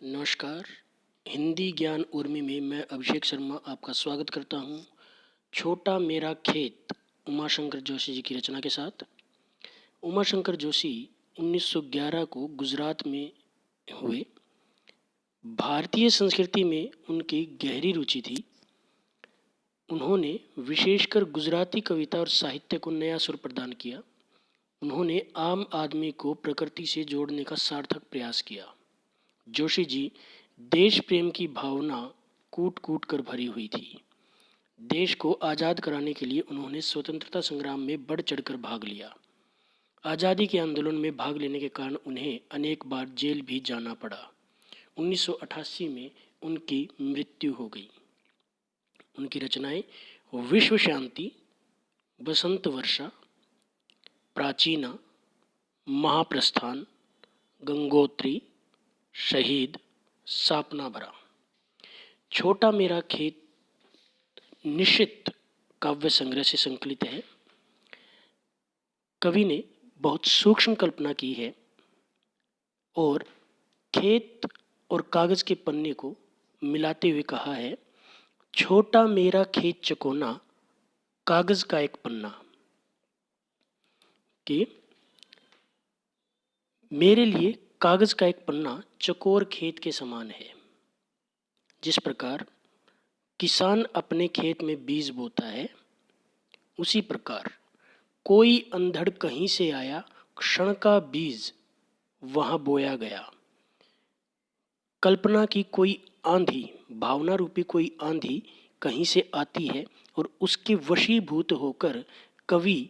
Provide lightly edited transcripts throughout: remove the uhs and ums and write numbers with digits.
नमस्कार। हिंदी ज्ञान उर्मी में मैं अभिषेक शर्मा आपका स्वागत करता हूँ। छोटा मेरा खेत उमाशंकर जोशी जी की रचना के साथ। उमाशंकर जोशी 1911 को गुजरात में हुए। भारतीय संस्कृति में उनकी गहरी रुचि थी। उन्होंने विशेषकर गुजराती कविता और साहित्य को नया सुर प्रदान किया। उन्होंने आम आदमी को प्रकृति से जोड़ने का सार्थक प्रयास किया। जोशी जी देश प्रेम की भावना कूट कूट कर भरी हुई थी। देश को आज़ाद कराने के लिए उन्होंने स्वतंत्रता संग्राम में बढ़ चढ़कर भाग लिया। आज़ादी के आंदोलन में भाग लेने के कारण उन्हें अनेक बार जेल भी जाना पड़ा। 1988 में उनकी मृत्यु हो गई। उनकी रचनाएं विश्व शांति, बसंत वर्षा, प्राचीना, महाप्रस्थान, गंगोत्री, शहीद, सपना भरा। छोटा मेरा खेत निश्चित काव्य संग्रह से संकलित है। कवि ने बहुत सूक्ष्म कल्पना की है और खेत और कागज के पन्ने को मिलाते हुए कहा है, छोटा मेरा खेत चकोना, कागज का एक पन्ना। कि मेरे लिए कागज का एक पन्ना चकोर खेत के समान है। जिस प्रकार किसान अपने खेत में बीज बोता है, उसी प्रकार कोई अंधड़ कहीं से आया, क्षण का बीज वहां बोया गया। कल्पना की कोई आंधी, भावना रूपी कोई आंधी कहीं से आती है और उसके वशीभूत होकर कवि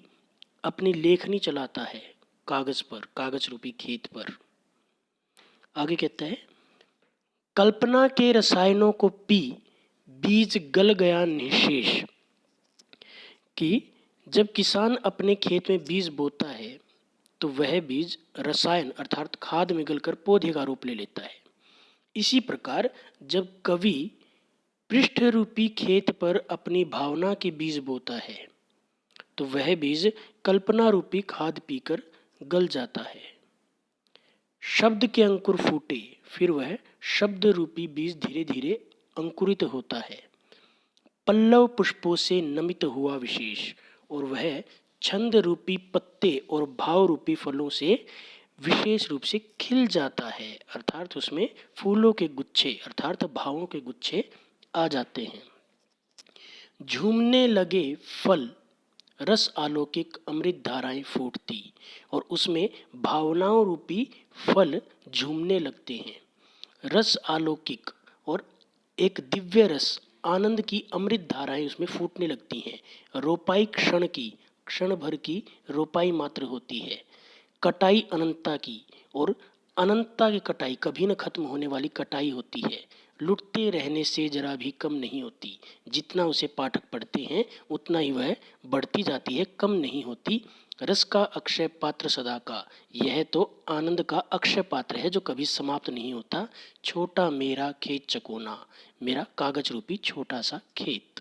अपनी लेखनी चलाता है कागज पर, कागज रूपी खेत पर। आगे कहता है, कल्पना के रसायनों को पी बीज गल गया निशेष। कि जब किसान अपने खेत में बीज बोता है तो वह बीज रसायन अर्थात खाद में गलकर पौधे का रूप ले लेता है। इसी प्रकार जब कवि पृष्ठ रूपी खेत पर अपनी भावना के बीज बोता है तो वह बीज कल्पना रूपी खाद पीकर गल जाता है। शब्द के अंकुर फूटे, फिर वह शब्द रूपी बीज धीरे धीरे अंकुरित होता है। पल्लव पुष्पों से नमित हुआ विशेष, और वह छंद रूपी पत्ते और भाव रूपी फलों से विशेष रूप से खिल जाता है। अर्थात उसमें फूलों के गुच्छे अर्थात भावों के गुच्छे आ जाते हैं। झूमने लगे फल, रस अलौकिक अमृत धाराएं फूटती, और उसमें भावनाओं रूपी फल झूमने लगते हैं। रस अलौकिक और एक दिव्य रस आनंद की अमृत धाराएं उसमें फूटने लगती हैं। रोपाई क्षण भर की रोपाई मात्र होती है। कटाई अनंतता की, और अनंतता की कटाई कभी न खत्म होने वाली कटाई होती है। लुटते रहने से जरा भी कम नहीं होती। जितना उसे पाठक पढ़ते हैं उतना ही वह बढ़ती जाती है, कम नहीं होती। रस का अक्षय पात्र सदा का, यह तो आनंद का अक्षय पात्र है जो कभी समाप्त नहीं होता। छोटा मेरा खेत चकोना, मेरा कागज रूपी छोटा सा खेत।